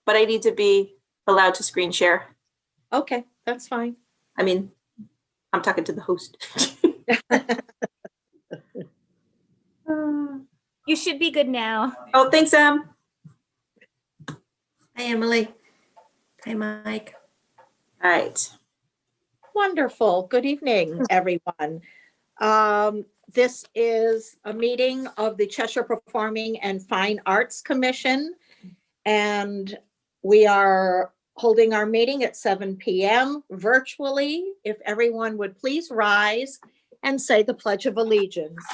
but I need to be allowed to screen share. Okay, that's fine. I mean, I'm talking to the host. You should be good now. Oh, thanks, Em. Hi, Emily. Hi, Mike. All right. Wonderful. Good evening, everyone. This is a meeting of the Cheshire Performing and Fine Arts Commission, and we are holding our meeting at 7 p.m. virtually. If everyone would please rise and say the Pledge of Allegiance.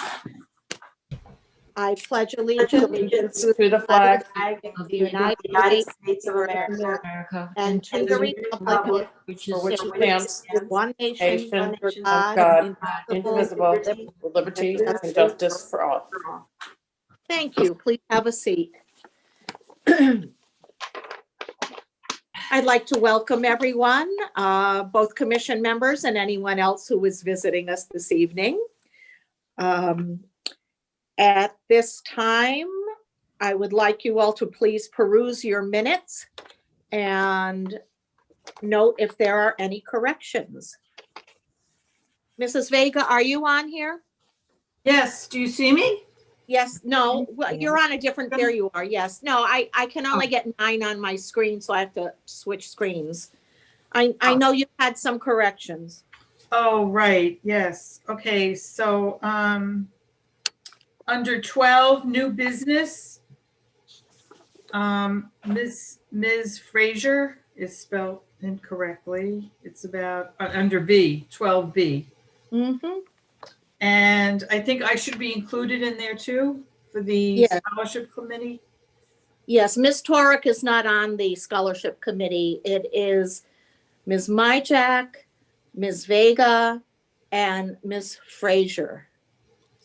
I pledge allegiance To the flag of the United States of America and to the republic for which it stands, one nation, nation, under God, God, indivisible, with liberty and justice for all. Thank you. Please have a seat. I'd like to welcome everyone, both commission members and anyone else who is visiting us this evening. At this time, I would like you all to please peruse your minutes and note if there are any corrections. Mrs. Vega, are you on here? Yes, do you see me? Yes, no, well, you're on a different, there you are, yes. No, I can only get 9 on my screen, so I have to switch screens. I know you had some corrections. Oh, right, yes. Okay, so under 12, new business, Ms. Fraser is spelled incorrectly. It's about under B, 12B. Mm-hmm. And I think I should be included in there too for the Yeah. scholarship committee. Yes, Ms. Torek is not on the scholarship committee. It is Ms. Myjack, Ms. Vega, and Ms. Fraser.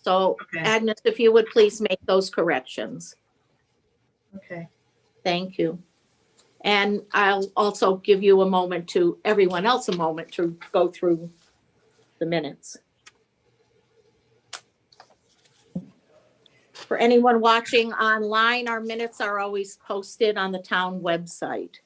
So Okay. Agnes, if you would please make those corrections. Okay. Thank you. And I'll also give you a moment to, everyone else a moment to go through the minutes. For anyone watching online, our minutes are always posted on the town website.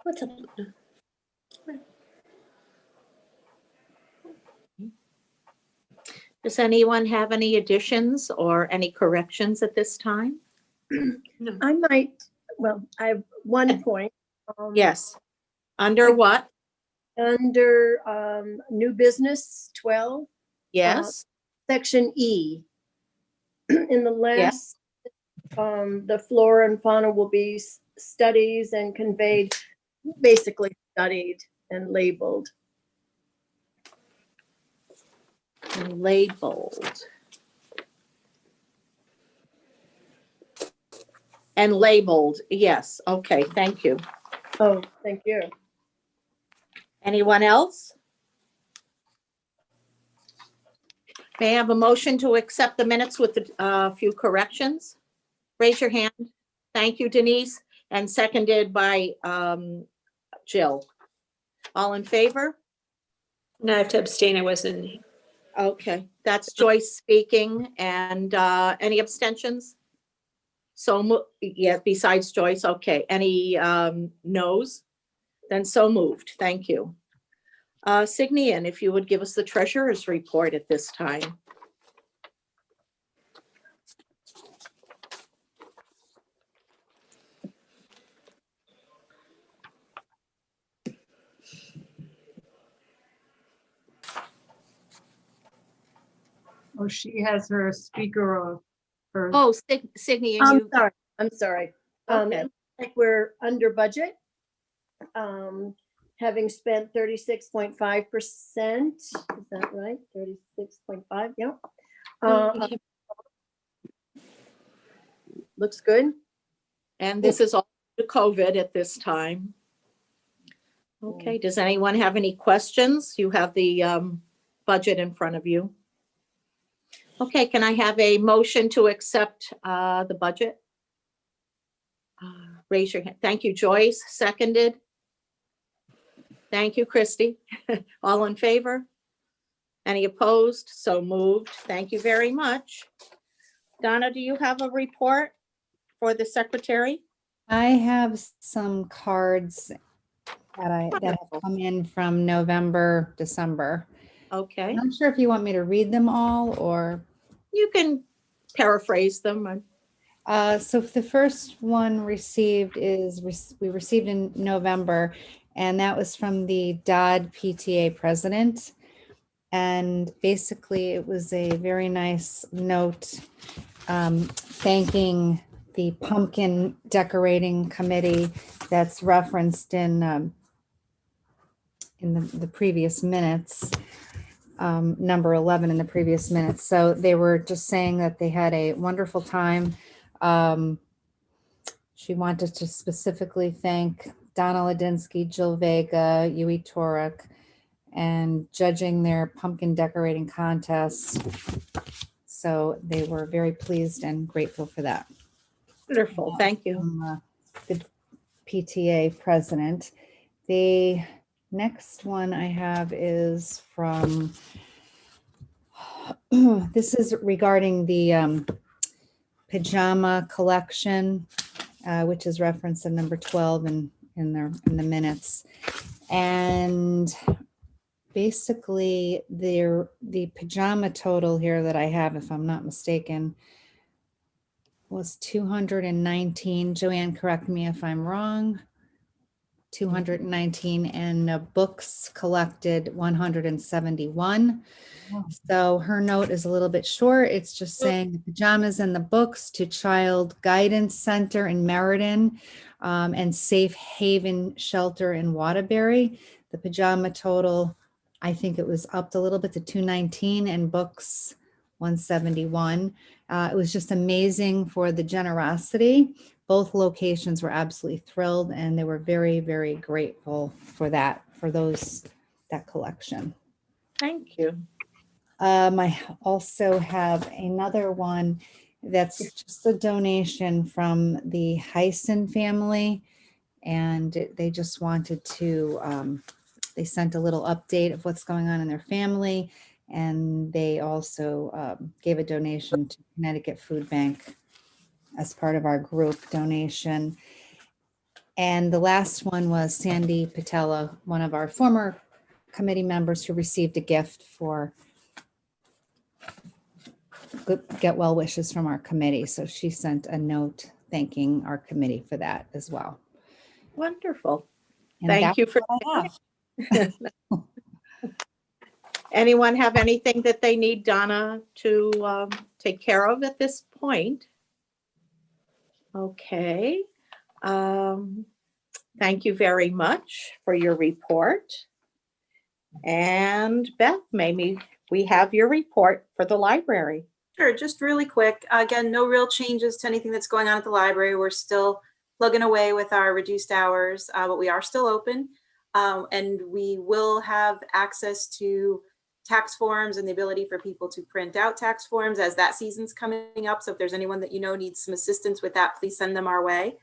What's up? Does anyone have any additions or any corrections at this time? I might, well, I have one point. Yes. Under what? Under new business 12, Yes. section E. In the last, the flora and fauna will be studies and conveyed, basically studied and labeled. And labeled. And labeled, yes. Okay, thank you. Oh, thank you. Anyone else? May I have a motion to accept the minutes with the few corrections? Raise your hand. Thank you, Denise, and seconded by Jill. All in favor? No, I have to abstain. I wasn't. Okay, that's Joyce speaking. And any abstentions? So, yeah, besides Joyce, okay. Any noes? Then so moved. Thank you. Signian, if you would give us the treasurer's report at this time. Oh, she has her speaker of her. Oh, Signian, I'm you, sorry, I'm sorry. Okay. It looks like we're under budget. Having spent 36.5%, is that right? 36.5, yep. Looks good. and this is all to COVID at this time. Okay, does anyone have any questions? You have the budget in front of you. Okay, can I have a motion to accept the budget? Raise your hand. Thank you, Joyce. Seconded. Thank you, Christy. All in favor? Any opposed? So moved. Thank you very much. Donna, do you have a report for the secretary? I have some cards that have come in from November, December. Okay, I'm not sure if you want me to read them all or. you can paraphrase them. So the first one received we received in November, and that was from the Dodd PTA president. And basically it was a very nice note thanking the pumpkin decorating committee that's referenced in the previous minutes, number 11 in the previous minutes. So they were just saying that they had a wonderful time. She wanted to specifically thank Donna Ladinsky, Jill Vega, Yui Torek, and judging their pumpkin decorating contest. So they were very pleased and grateful for that. Wonderful, thank you. From, the PTA president. The next one I have is from, this is regarding the pajama collection, which is referenced in number 12 in the minutes. And basically the pajama total here that I have, if I'm not mistaken, was 219. Joanne, correct me if I'm wrong. 219, and books collected 171. Wow. So her note is a little bit short. It's just saying the pajamas and the books to Child Guidance Center in Meriden and Safe Haven Shelter in Waterbury. The pajama total, I think it was upped a little bit to 219, and books 171. It was just amazing for the generosity. Both locations were absolutely thrilled, and they were very, very grateful for that collection. Thank you. I also have another one that's just a donation from the Heisen family, and they just wanted to, they sent a little update of what's going on in their family, and they also gave a donation to Connecticut Food Bank as part of our group donation. And the last one was Sandy Patella, one of our former committee members, who received a gift for get well wishes from our committee. So she sent a note thanking our committee for that as well. Wonderful. And Thank you for what I have. Anyone have anything that they need Donna to take care of at this point? Okay. Thank you very much for your report. And Beth, maybe we have your report for the library. Sure, just really quick. Again, no real changes to anything that's going on at the library. We're still plugging away with our reduced hours, but we are still open. And we will have access to tax forms and the ability for people to print out tax forms as that season's coming up. So if there's anyone that you know needs some assistance with that, please send them our way.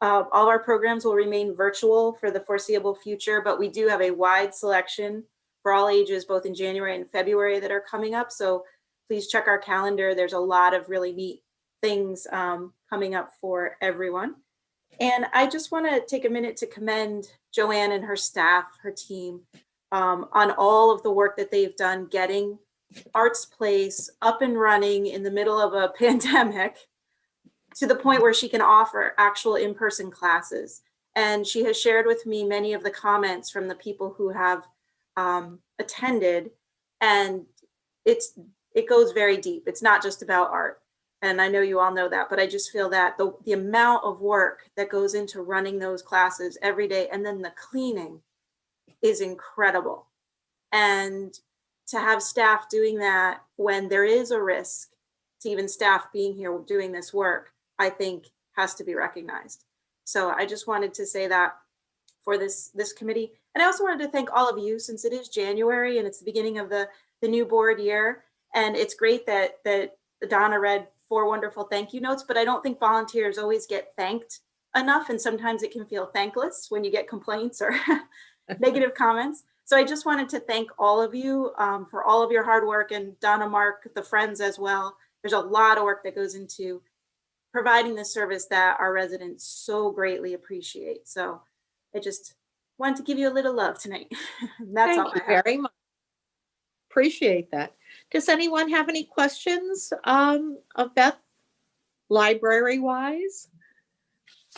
All our programs will remain virtual for the foreseeable future, but we do have a wide selection for all ages, both in January and February, that are coming up. So please check our calendar. There's a lot of really neat things coming up for everyone. And I just want to take a minute to commend Joanne and her staff, her team, on all of the work that they've done getting Arts Place up and running in the middle of a pandemic to the point where she can offer actual in-person classes. And she has shared with me many of the comments from the people who have attended, and it goes very deep. It's not just about art. And I know you all know that, but I just feel that the amount of work that goes into running those classes every day, and then the cleaning, is incredible. And to have staff doing that when there is a risk to even staff being here doing this work, I think has to be recognized. So I just wanted to say that for this committee. And I also wanted to thank all of you, since it is January and it's the beginning of the new board year. And it's great that Donna read 4 wonderful thank you notes, but I don't think volunteers always get thanked enough. And sometimes it can feel thankless when you get complaints or negative comments. So I just wanted to thank all of you for all of your hard work, and Donna, Mark, the friends as well. There's a lot of work that goes into providing the service that our residents so greatly appreciate. So I just wanted to give you a little love tonight. That's all Thank you I have. very much. Appreciate that. Does anyone have any questions of Beth, library-wise?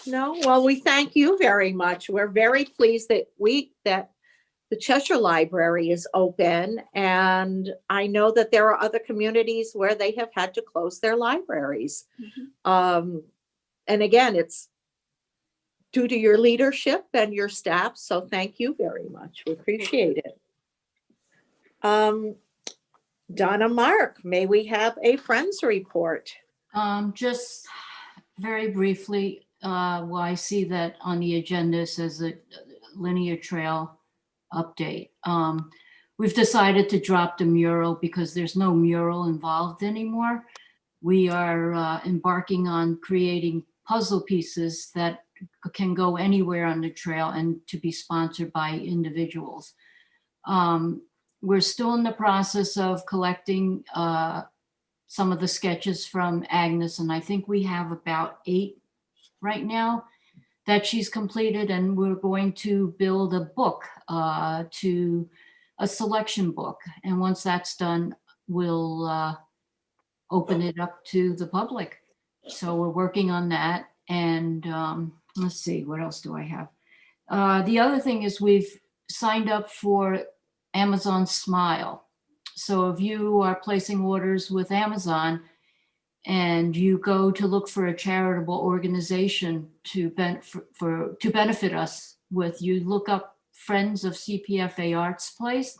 No? Well, we thank you very much. We're very pleased that the Cheshire Library is open, and I know that there are other communities where they have had to close their libraries. And again, it's due to your leadership and your staff, so thank you very much. We appreciate it. Donna, Mark, may we have a Friends report? Just very briefly, well, I see that on the agenda it says a linear trail update. We've decided to drop the mural because there's no mural involved anymore. We are embarking on creating puzzle pieces that can go anywhere on the trail and to be sponsored by individuals. We're still in the process of collecting some of the sketches from Agnes, and I think we have about 8 right now that she's completed, and we're going to build a book, to a selection book. And once that's done, we'll open it up to the public. So we're working on that. And let's see, what else do I have? The other thing is we've signed up for Amazon Smile. So if you are placing orders with Amazon and you go to look for a charitable organization to benefit us with, you look up Friends of CPFA Arts Place.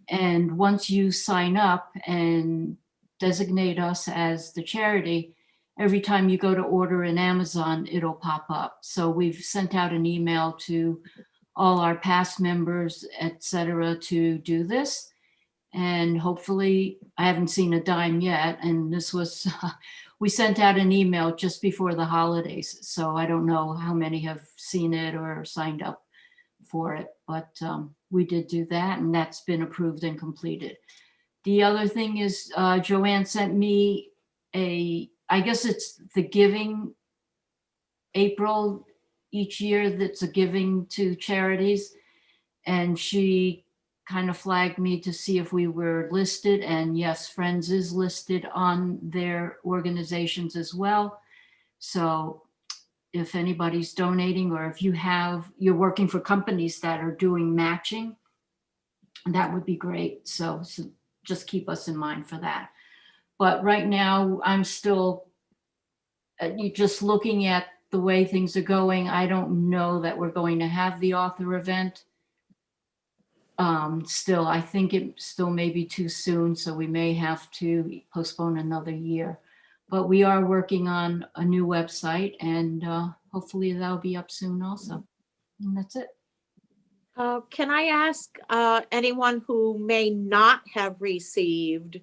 And once you sign up and designate us as the charity, every time you go to order in Amazon, it'll pop up. So we've sent out an email to all our past members, et cetera, to do this. And hopefully, I haven't seen a dime yet. And this was, we sent out an email just before the holidays. So I don't know how many have seen it or signed up for it, but we did do that, and that's been approved and completed. The other thing is Joanne sent me I guess it's the giving April each year, that's a giving to charities. And she kind of flagged me to see if we were listed, and yes, Friends is listed on their organizations as well. So if anybody's donating, or if you're working for companies that are doing matching, that would be great. So just keep us in mind for that. But right now, I'm still just looking at the way things are going. I don't know that we're going to have the author event. still, I think it still may be too soon, so we may have to postpone another year. But we are working on a new website, and hopefully that'll be up soon also. And that's it. Can I ask anyone who may not have received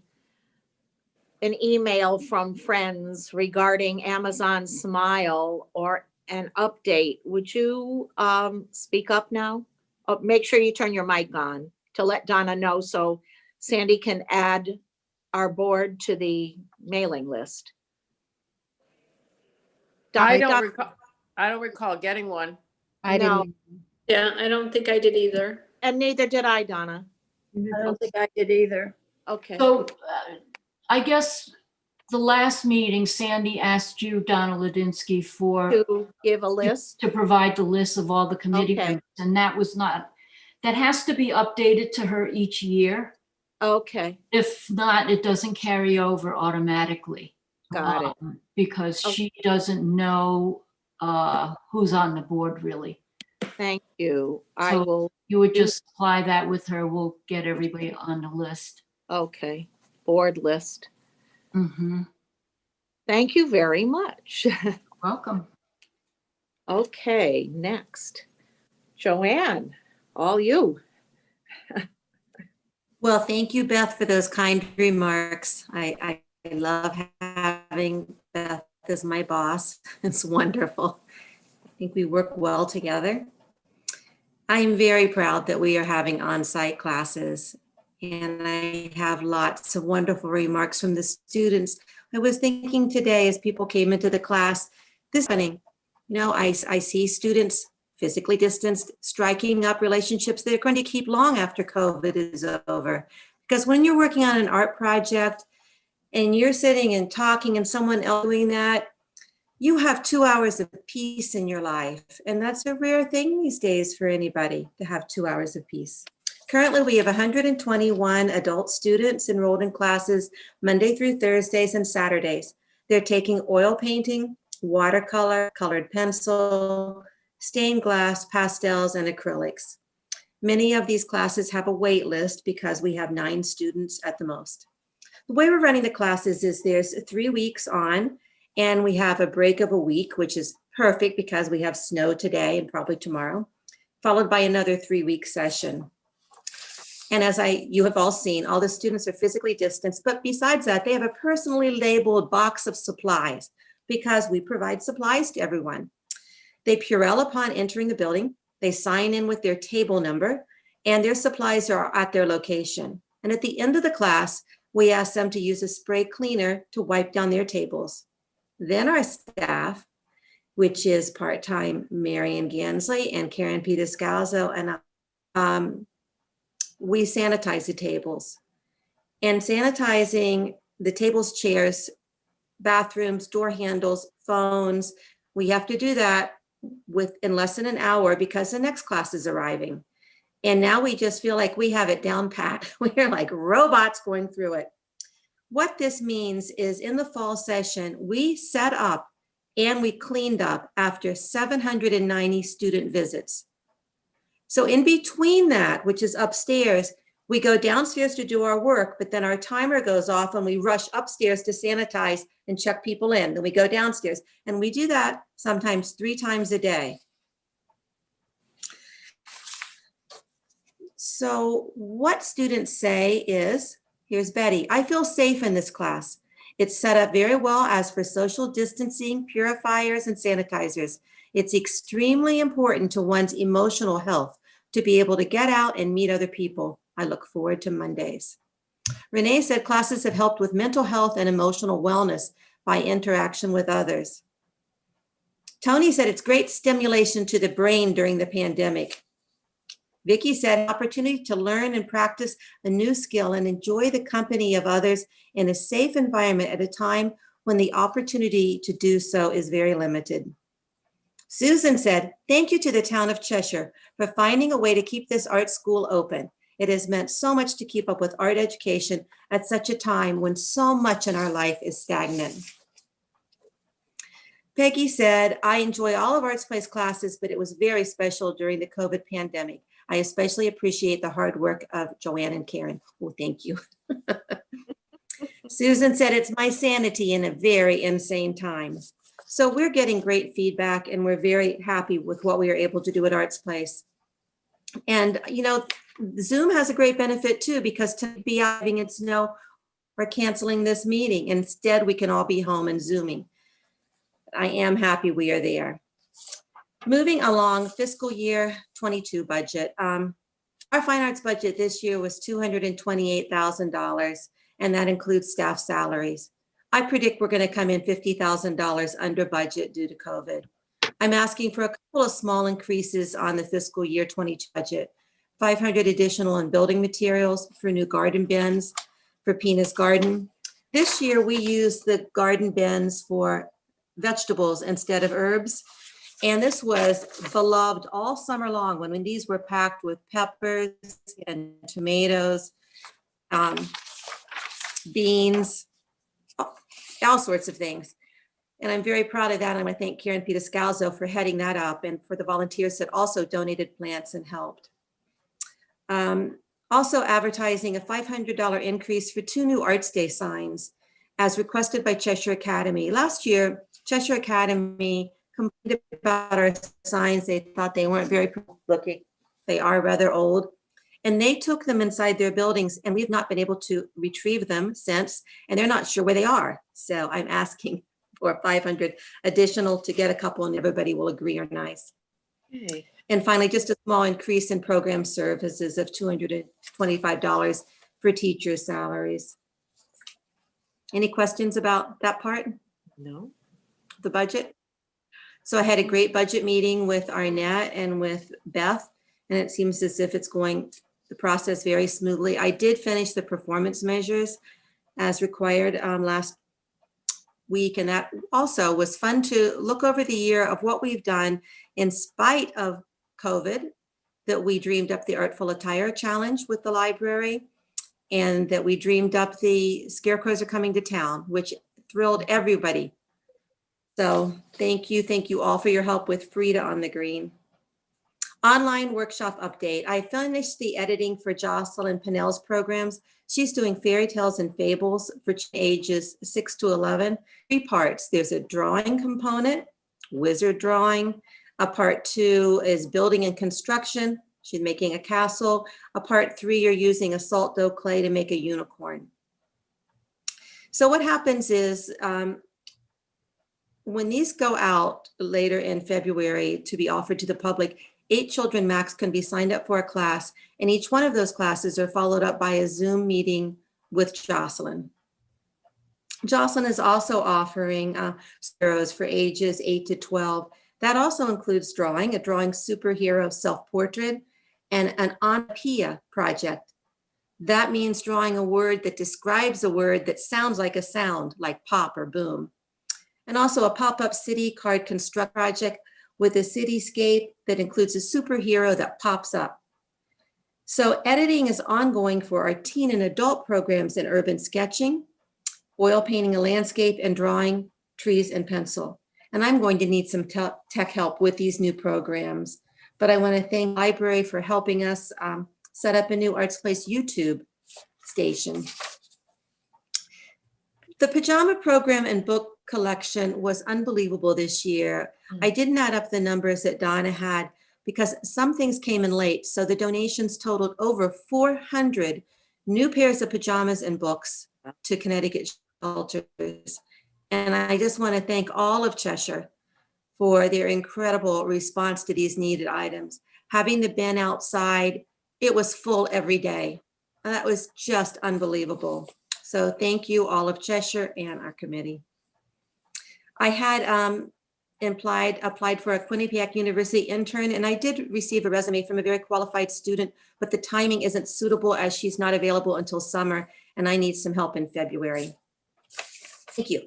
an email from friends regarding Amazon Smile or an update, would you speak up now? Oh, make sure you turn your mic on to let Donna know so Sandy can add our board to the mailing list. I Donna, don't recall getting one. I No. didn't. Yeah, I don't think I did either. and neither did I, Donna. I don't think I did either. Okay. So I guess the last meeting, Sandy asked you, Donna Ladinsky, To give a list. to provide the list of all the committee Okay. members, and that has to be updated to her each year. Okay, If not, it doesn't carry over automatically. got it. Because Okay. she doesn't know who's on the board really. Thank you. I So will, you would just supply that with her. We'll get everybody on the list. okay, board list. Mhm. Thank you very much. Welcome. Okay, next. Joanne, all you. Well, thank you, Beth, for those kind remarks. I love having Beth as my boss. It's wonderful. I think we work well together. I'm very proud that we are having on-site classes, and I have lots of wonderful remarks from the students. I was thinking today as people came into the class, this happening, I see students physically distanced, striking up relationships that are going to keep long after COVID is over. Because when you're working on an art project and you're sitting and talking and someone else doing that, you have 2 hours of peace in your life. And that's a rare thing these days for anybody to have 2 hours of peace. Currently, we have 121 adult students enrolled in classes Monday through Thursdays and Saturdays. They're taking oil painting, watercolor, colored pencil, stained glass, pastels, and acrylics. Many of these classes have a wait list because we have 9 students at the most. The way we're running the classes is there's 3 weeks on, and we have a break of a week, which is perfect because we have snow today and probably tomorrow, followed by another 3-week session. And as you have all seen, all the students are physically distanced, but besides that, they have a personally labeled box of supplies because we provide supplies to everyone. They Purell upon entering the building, they sign in with their table number, and their supplies are at their location. And at the end of the class, we ask them to use a spray cleaner to wipe down their tables. Then our staff, which is part-time Marian Gansley and Karen Peter-Scalzo, and we sanitize the tables. And sanitizing the tables, chairs, bathrooms, door handles, phones, we have to do that in less than an hour because the next class is arriving. And now we just feel like we have it down pat. We're like robots going through it. What this means is in the fall session, we set up and we cleaned up after 790 student visits. So in between that, which is upstairs, we go downstairs to do our work, but then our timer goes off and we rush upstairs to sanitize and check people in. Then we go downstairs and we do that sometimes 3 times a day. So what students say is, here's Betty, I feel safe in this class. It's set up very well as for social distancing, purifiers, and sanitizers. It's extremely important to one's emotional health to be able to get out and meet other people. I look forward to Mondays. Renee said classes have helped with mental health and emotional wellness by interaction with others. Tony said it's great stimulation to the brain during the pandemic. Vicki said opportunity to learn and practice a new skill and enjoy the company of others in a safe environment at a time when the opportunity to do so is very limited. Susan said, thank you to the town of Cheshire for finding a way to keep this art school open. It has meant so much to keep up with art education at such a time when so much in our life is stagnant. Peggy said, I enjoy all of Arts Place classes, but it was very special during the COVID pandemic. I especially appreciate the hard work of Joanne and Karen. Oh, thank you. Susan said it's my sanity in a very insane time. So we're getting great feedback and we're very happy with what we are able to do at Arts Place. And, you know, Zoom has a great benefit too, because to be having it snow, we're canceling this meeting. Instead, we can all be home and Zooming. I am happy we are there. Moving along, fiscal year 22 budget. Our fine arts budget this year was $228,000, and that includes staff salaries. I predict we're going to come in $50,000 under budget due to COVID. I'm asking for a couple of small increases on the fiscal year 22 budget. 500 additional in building materials for new garden bins for Pina's Garden. This year we used the garden bins for vegetables instead of herbs. And this was beloved all summer long when these were packed with peppers and tomatoes, beans, all sorts of things. And I'm very proud of that. And I thank Karen Pitascalzo for heading that up and for the volunteers that also donated plants and helped. Also advertising a $500 increase for 2 new Arts Day signs as requested by Cheshire Academy. Last year, Cheshire Academy complained about our signs. They thought they weren't very looking. They are rather old. And they took them inside their buildings and we've not been able to retrieve them since, and they're not sure where they are. So I'm asking for 500 additional to get a couple and everybody will agree are nice. Okay. And finally, just a small increase in program services of $225 for teacher salaries. Any questions about that part? No. The budget? So I had a great budget meeting with Arnett and with Beth, and it seems as if it's going the process very smoothly. I did finish the performance measures as required last week, and that also was fun to look over the year of what we've done in spite of COVID, that we dreamed up the Artful Attire Challenge with the library, and that we dreamed up the Scarecrows Are Coming to Town, which thrilled everybody. So thank you all for your help with Frida on the Green. Online workshop update. I finished the editing for Jocelyn Pinnell's programs. She's doing fairy tales and fables for ages 6 to 11. 3 parts. There's a drawing component, wizard drawing. A part 2 is building and construction. She's making a castle. A part 3, you're using a salt dough clay to make a unicorn. So what happens is, when these go out later in February to be offered to the public, 8 children max can be signed up for a class, and each one of those classes are followed up by a Zoom meeting with Jocelyn. Jocelyn is also offering heroes for ages 8 to 12. That also includes drawing, a drawing superhero self-portrait, and an onomatopoeia project. That means drawing a word that describes a word that sounds like a sound, like pop or boom. And also a pop-up city card construct project with a cityscape that includes a superhero that pops up. So editing is ongoing for our teen and adult programs in urban sketching, oil painting a landscape, and drawing trees and pencil. And I'm going to need some tech help with these new programs. But I want to thank the library for helping us set up a new Arts Place YouTube station. The pajama program and book collection was unbelievable this year. I didn't add up the numbers that Donna had because some things came in late. So the donations totaled over 400 new pairs of pajamas and books to Connecticut shelters. And I just want to thank all of Cheshire for their incredible response to these needed items. Having the bin outside, it was full every day. And that was just unbelievable. So thank you all of Cheshire and our committee. I had applied for a Quinnipiac University intern, and I did receive a resume from a very qualified student, but the timing isn't suitable as she's not available until summer, and I need some help in February. Thank you.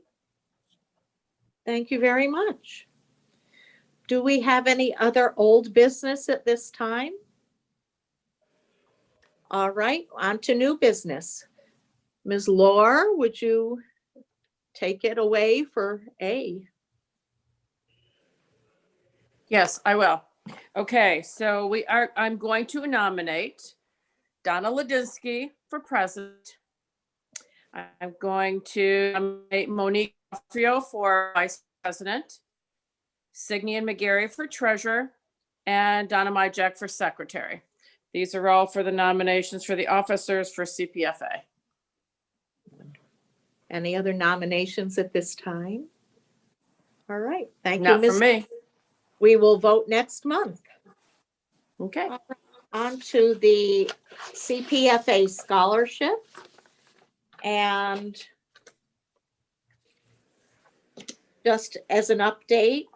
Thank you very much. Do we have any other old business at this time? All right, on to new business. Ms. Laura, would you take it away for A? Yes, I will. Okay, so I'm going to nominate Donna Ladinsky for president. I'm going to nominate Monique Frio for vice president, Signy and McGarry for treasurer, and Donna Majek for secretary. These are all for the nominations for the officers for CPFA. Any other nominations at this time? All right, thank you, Not for Ms. me. We will vote next month. Okay. On to the CPFA Scholarship. And just as an update,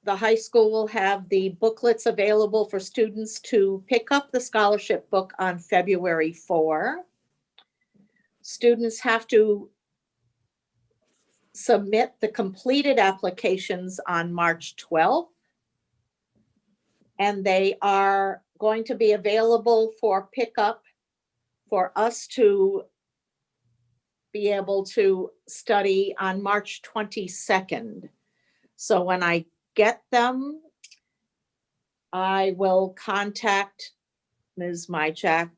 the high school will have the booklets available for students to pick up the scholarship book on February 4. Students have to submit the completed applications on March 12th. And they are going to be available for pickup for us to be able to study on March 22nd. So when I get them, I will contact Ms. Mychak,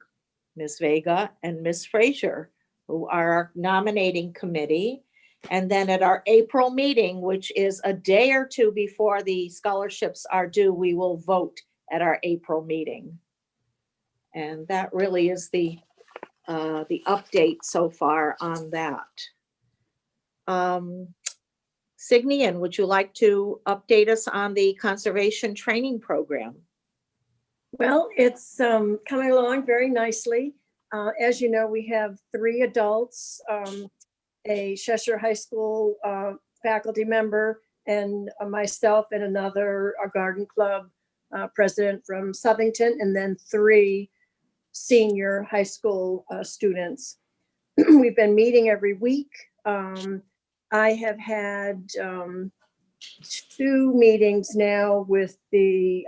Ms. Vega, and Ms. Frazier, who are our nominating committee. And then at our April meeting, which is a day or two before the scholarships are due, we will vote at our April meeting. And that really is the update so far on that. Signian, would you like to update us on the conservation training program? Well, it's coming along very nicely. As you know, we have 3 adults, a Cheshire High School faculty member, and myself and another garden club president from Southington, and then 3 senior high school students. We've been meeting every week. I have had 2 meetings now with the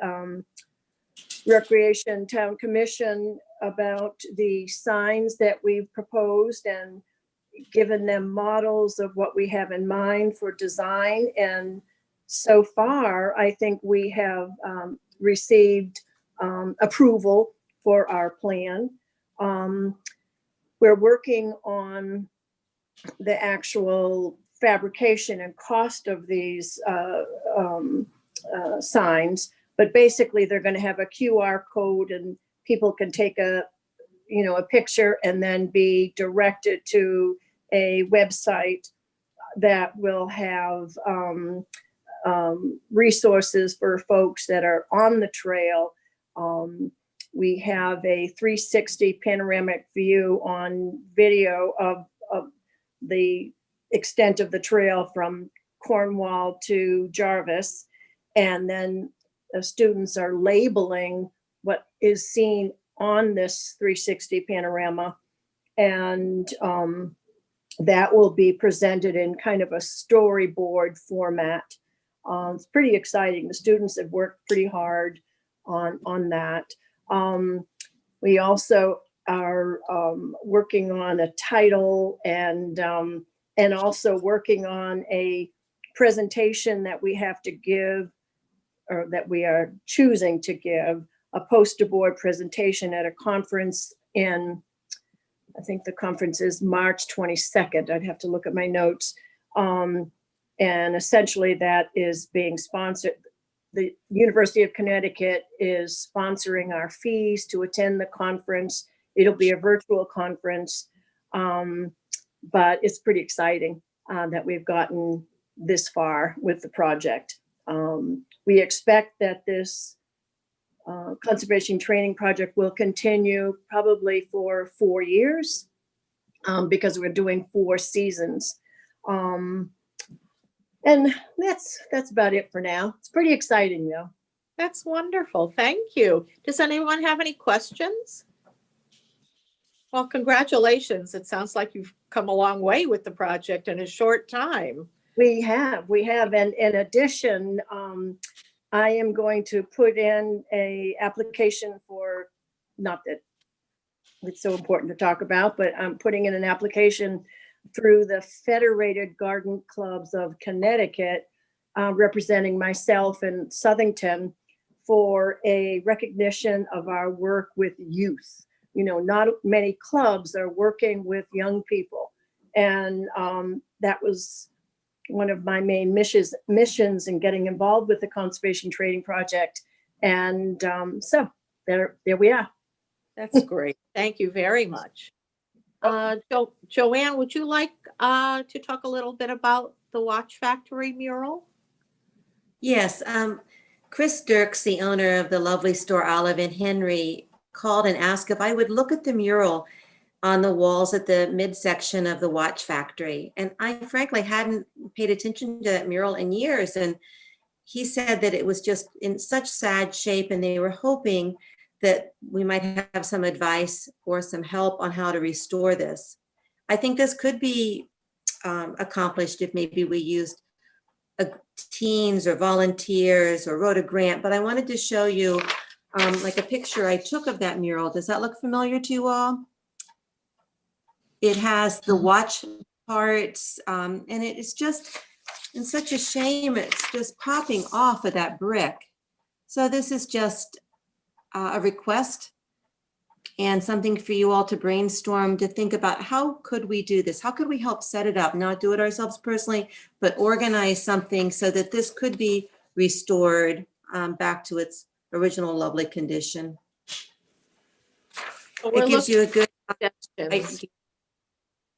Recreation Town Commission about the signs that we've proposed and given them models of what we have in mind for design. And so far, I think we have received approval for our plan. We're working on the actual fabrication and cost of these signs, but basically they're going to have a QR code and people can take a picture and then be directed to a website that will have resources for folks that are on the trail. We have a 360 panoramic view on video of the extent of the trail from Cornwall to Jarvis. And then the students are labeling what is seen on this 360 panorama. And that will be presented in kind of a storyboard format. It's pretty exciting. The students have worked pretty hard on that. We also are working on a title and also working on a presentation that we have to give, or that we are choosing to give, a poster board presentation at a conference in, I think the conference is March 22nd. I'd have to look at my notes. And essentially that is being sponsored. The University of Connecticut is sponsoring our fees to attend the conference. It'll be a virtual conference, but it's pretty exciting that we've gotten this far with the project. We expect that this conservation training project will continue probably for 4 years because we're doing 4 seasons. And that's about it for now. It's pretty exciting though. That's wonderful. Thank you. Does anyone have any questions? Well, congratulations. It sounds like you've come a long way with the project in a short time. We have. And in addition, I am going to put in a application for, not that it's so important to talk about, but I'm putting in an application through the Federated Garden Clubs of Connecticut, representing myself and Southington, for a recognition of our work with youth. You know, not many clubs are working with young people. And that was one of my main missions in getting involved with the Conservation Trading Project. And so there we are. That's great. Thank you very much. Joanne, would you like to talk a little bit about the Watch Factory mural? Yes, Chris Dirks, the owner of the lovely store Olive and Henry, called and asked if I would look at the mural on the walls at the midsection of the Watch Factory. And I frankly hadn't paid attention to that mural in years. And he said that it was just in such sad shape, and they were hoping that we might have some advice or some help on how to restore this. I think this could be accomplished if maybe we used teens or volunteers or wrote a grant, but I wanted to show you like a picture I took of that mural. Does that look familiar to you all? It has the watch parts, and it is just in such a shame. It's just popping off of that brick. So this is just a request and something for you all to brainstorm, to think about how could we do this? How could we help set it up? Not do it ourselves personally, but organize something so that this could be restored back to its original lovely condition. It gives you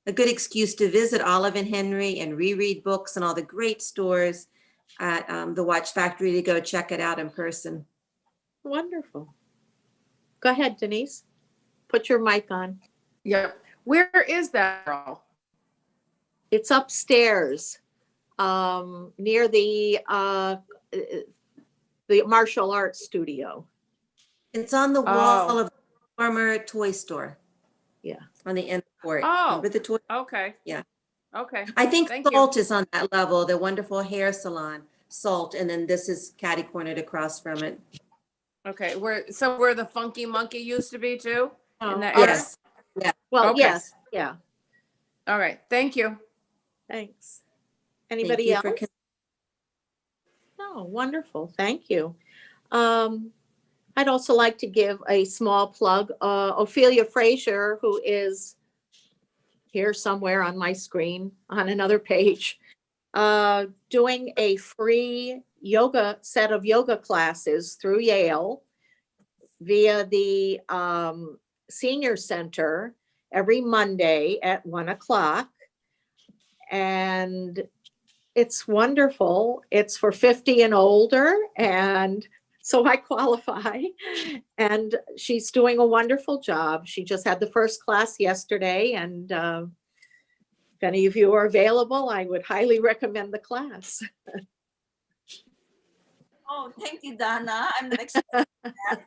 a good excuse to visit Olive and Henry and reread books and all the great stores at the Watch Factory, to go check it out in person. Wonderful. Go ahead, Denise. Put your mic on. Yep. Where is that mural? It's upstairs, near the martial arts studio. It's on the wall of the former toy store. Yeah. On the end court. Oh, Remember the toy? okay. Yeah. Okay. I think Thank you. Salt is on that level, the wonderful hair salon, Salt, and then this is catty cornered across from it. Okay. Where the Funky Monkey used to be too? In that Yes. Yeah. Well, Okay. yes. Yeah. All right. Thank you. Thanks. Thank Anybody you else? for Oh, wonderful. Thank you. I'd also like to give a small plug. Ophelia Frazier, who is here somewhere on my screen on another page, doing a free set of yoga classes through Yale via the Senior Center every Monday at 1:00. And it's wonderful. It's for 50 and older, and so I qualify. And she's doing a wonderful job. She just had the first class yesterday, and if any of you are available, I would highly recommend the class. Oh, thank you, Donna. I'm not expecting that.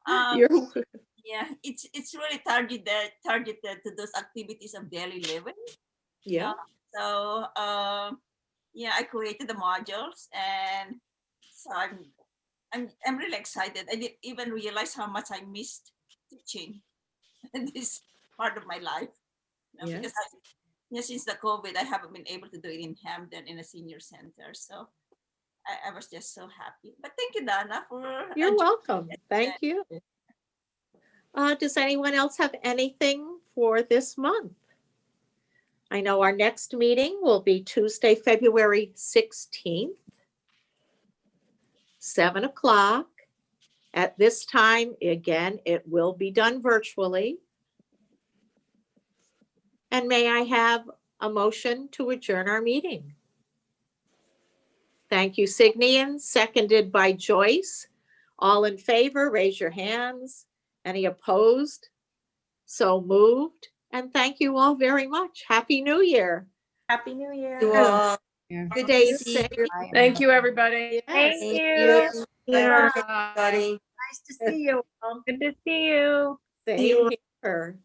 Yeah. You're- Yeah, it's really targeted to those activities of daily living. yeah. So yeah, I created the modules, and so I'm really excited. I didn't even realize how much I missed teaching in this part of my life. Because since the COVID, I haven't been able to do it in Hamden in a senior center. So I was just so happy. But thank you, Donna, for You're welcome. Thank you. Does anyone else have anything for this month? I know our next meeting will be Tuesday, February 16th, 7:00. At this time, again, it will be done virtually. And may I have a motion to adjourn our meeting? Thank you, Signian, seconded by Joyce. All in favor, raise your hands. Any opposed? So moved. And thank you all very much. Happy New Year. Happy New Year. You all. Good day. See you. Thank you, everybody. Yes. Thank you. Bye, everybody. Nice to see you all. Good to see you. Same here.